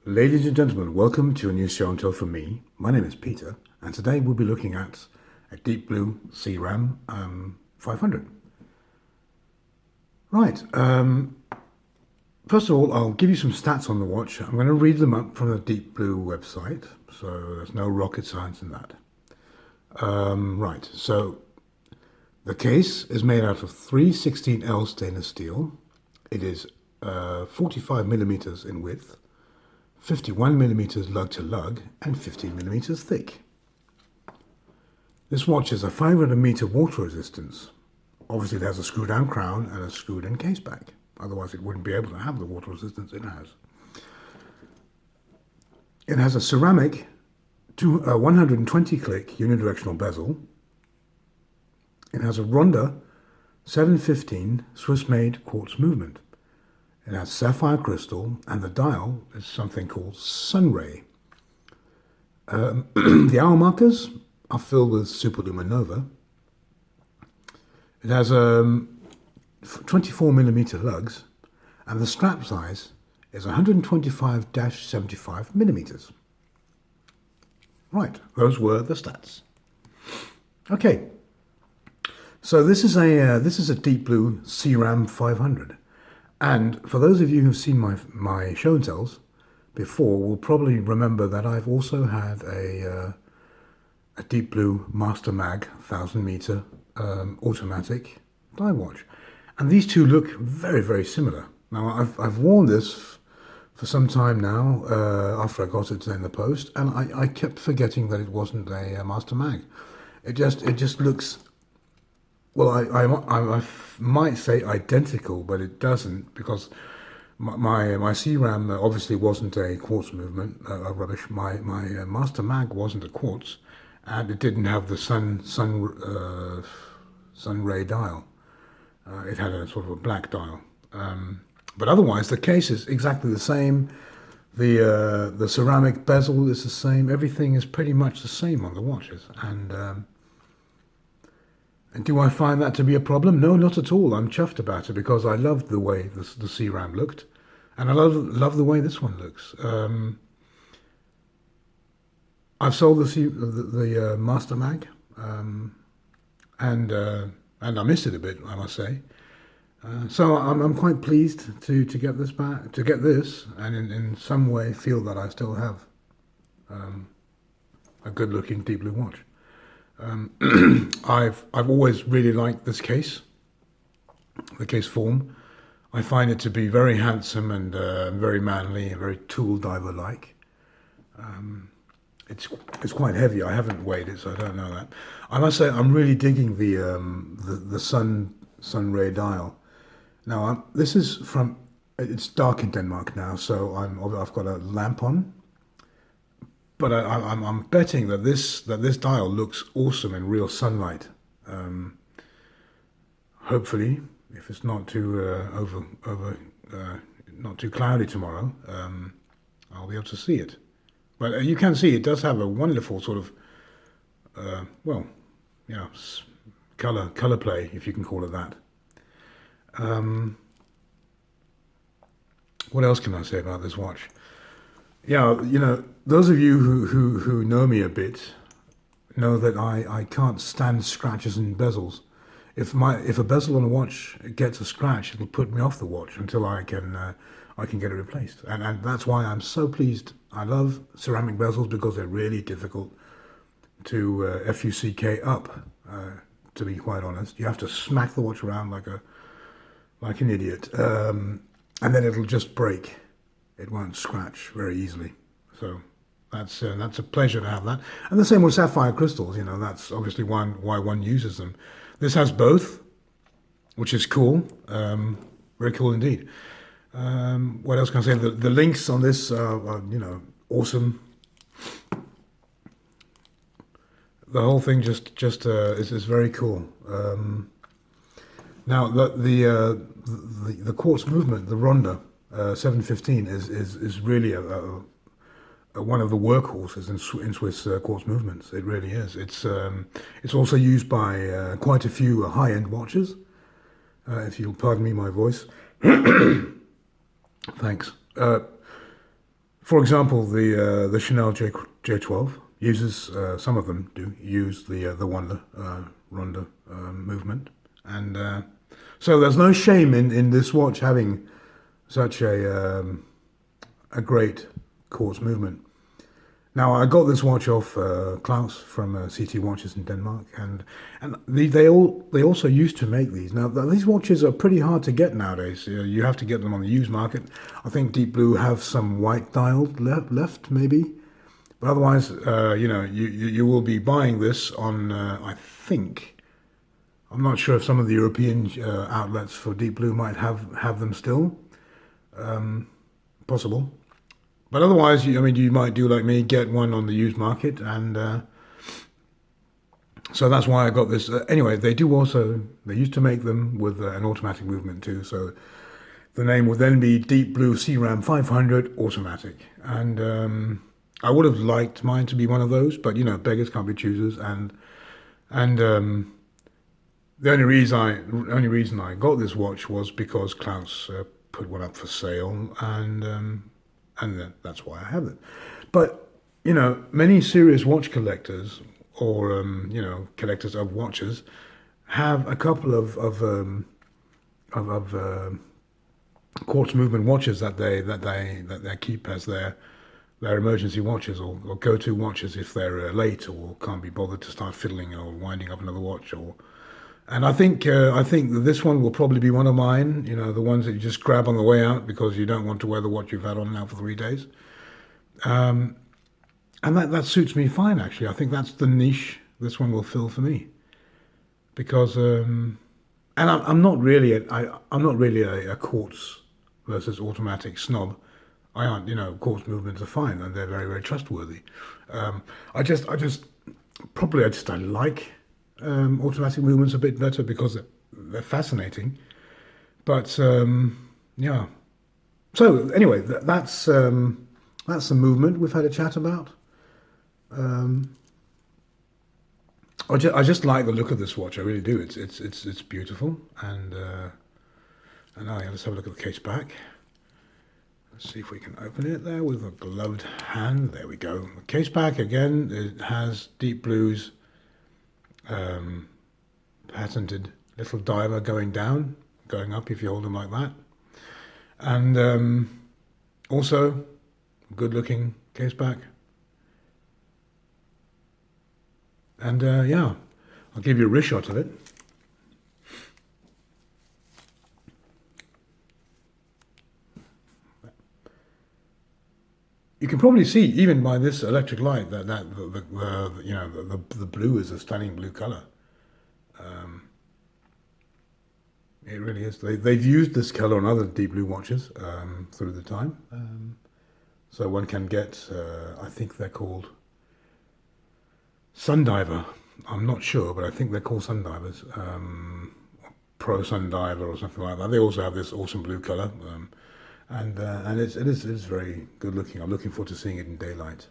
Ladies and gentlemen, welcome to a new show and tell from me. My name is Peter, and today we'll be looking at a Deep Blue CRAM 500. Right, first of all, I'll give you some stats on the watch. I'm going to read them up from the Deep Blue website, so there's no rocket science in that. Right, so the case is made out of 316L stainless steel. It is 45 millimeters in width, 51 millimeters lug to lug, and 15 millimeters thick. This watch has a 500 meter water resistance. Obviously it has a screw down crown and a screwed in case back. Otherwise it wouldn't be able to have the water resistance it has. It has a ceramic 120 click unidirectional bezel. It has a Ronda 715 Swiss made quartz movement. It has sapphire crystal, and the dial is something called Sunray. The hour markers are filled with superluminova. It has 24 millimeter lugs, and the strap size is 125-75 millimeters. Right, those were the stats. Okay, so this is a Deep Blue CRAM 500. And for those of you who've seen my show and tells before, will probably remember that I've also had a Deep Blue Master Mag 1000 meter automatic dive watch, and these two look very, very similar. Now I've worn this for some time now after I got it in the post, and I kept forgetting that it wasn't a Master Mag. It just looks. Well, I might say identical, but it doesn't, because my CRAM obviously wasn't a quartz movement, rubbish. My Master Mag wasn't a quartz, and it didn't have the sun ray dial. It had a sort of a black dial, but otherwise the case is exactly the same. The ceramic bezel is the same. Everything is pretty much the same on the watches, and do I find that to be a problem? No, not at all. I'm chuffed about it because I loved the way the CRAM looked, and I love the way this one looks. I've sold the Master Mag, and I missed it a bit, I must say. So I'm quite pleased to get this back, and in some way feel that I still have a good-looking Deep Blue watch. I've always really liked this case, the case form. I find it to be very handsome and very manly and very tool diver like. It's quite heavy. I haven't weighed it, so I don't know that. I must say I'm really digging the sun ray dial. Now this is from. It's dark in Denmark now, so I've got a lamp on. But I'm betting that this dial looks awesome in real sunlight. Hopefully, if it's not too not too cloudy tomorrow, I'll be able to see it. But you can see it does have a wonderful sort of color play, if you can call it that. What else can I say about this watch? Yeah, those of you who know me a bit know that I can't stand scratches and bezels. If a bezel on a watch gets a scratch, it'll put me off the watch until I can get it replaced. And that's why I'm so pleased. I love ceramic bezels because they're really difficult to FUCK up. To be quite honest, you have to smack the watch around like an idiot, and then it'll just break. It won't scratch very easily, so that's a pleasure to have that. And the same with sapphire crystals. That's obviously why one uses them. This has both, which is cool, very cool indeed. What else can I say? The links on this are awesome. The whole thing just is very cool. Now the quartz movement, the Ronda 715 is really one of the workhorses in Swiss quartz movements. It really is. It's also used by quite a few high-end watches. If you'll pardon me my voice. Thanks. For example, the Chanel J12 uses, some of them do use the Wonder Ronda movement, and so there's no shame in this watch having such a great quartz movement. Now, I got this watch off Klaus from CT Watches in Denmark, and they also used to make these. Now, these watches are pretty hard to get nowadays. You have to get them on the used market. I think Deep Blue have some white dialed left, maybe, but otherwise, you will be buying this on. I think I'm not sure if some of the European outlets for Deep Blue might have them still. Possible. But otherwise, you might do like me, get one on the used market, and so that's why I got this. Anyway, they used to make them with an automatic movement too, so the name would then be Deep Blue CRAM 500 Automatic. And I would have liked mine to be one of those, but beggars can't be choosers, and the only reason I got this watch was because Klaus put one up for sale, and that's why I have it. But many serious watch collectors or collectors of watches have a couple of quartz movement watches that they keep as their emergency watches or go-to watches if they're late or can't be bothered to start fiddling or winding up another watch. And I think that this one will probably be one of mine. The ones that you just grab on the way out because you don't want to wear the watch you've had on now for 3 days. And that suits me fine, actually. I think that's the niche this one will fill for me, because and I'm not really a quartz versus automatic snob. I aren't. Quartz movements are fine and they're very, very trustworthy. I like automatic movements a bit better because they're fascinating. But yeah. So anyway, that's the movement we've had a chat about. I just like the look of this watch. I really do. It's beautiful, and now let's have a look at the case back. Let's see if we can open it there with a gloved hand. There we go. The case back again. It has Deep Blue's patented little diver going up if you hold them like that, and also good looking case back. And yeah, I'll give you a wrist shot of it. You can probably see, even by this electric light, that the blue is a stunning blue color. It really is. They've used this color on other Deep Blue watches through the time. So one can get, I think they're called Sundiver. I'm not sure, but I think they're called Sundivers. Pro Sundiver or something like that. They also have this awesome blue color. And it is very good looking. I'm looking forward to seeing it in daylight.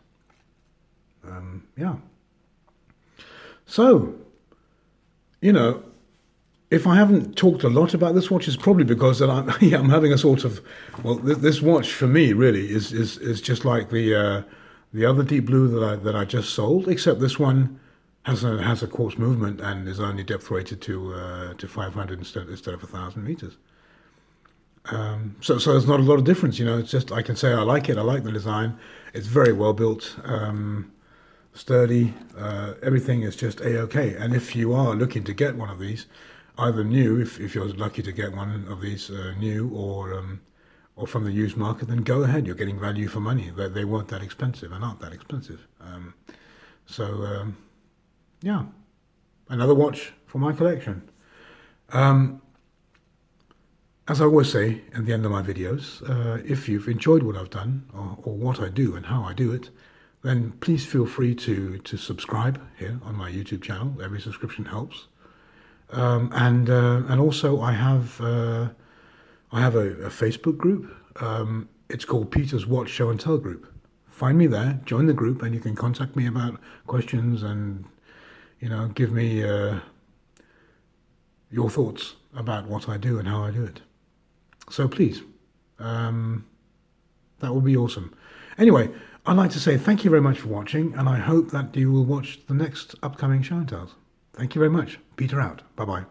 Yeah. So, if I haven't talked a lot about this watch, it's probably because that I'm having a sort of, this watch for me really is just like the other Deep Blue that I just sold, except this one has a quartz movement and is only depth rated to 500 instead of 1,000 meters. So there's not a lot of difference, It's just I can say I like it. I like the design. It's very well built, sturdy. Everything is just a-okay. And if you are looking to get one of these, either new, if you're lucky to get one of these new, or from the used market, then go ahead. You're getting value for money. They weren't that expensive and aren't that expensive. Yeah, another watch for my collection. As I always say at the end of my videos, if you've enjoyed what I've done or what I do and how I do it, then please feel free to subscribe here on my YouTube channel. Every subscription helps. And also I have a Facebook group. It's called Peter's Watch Show and Tell group. Find me there, join the group, and you can contact me about questions and give me your thoughts about what I do and how I do it. So please, that would be awesome. Anyway, I'd like to say thank you very much for watching, and I hope that you will watch the next upcoming Show and Tells. Thank you very much. Peter out. Bye-bye.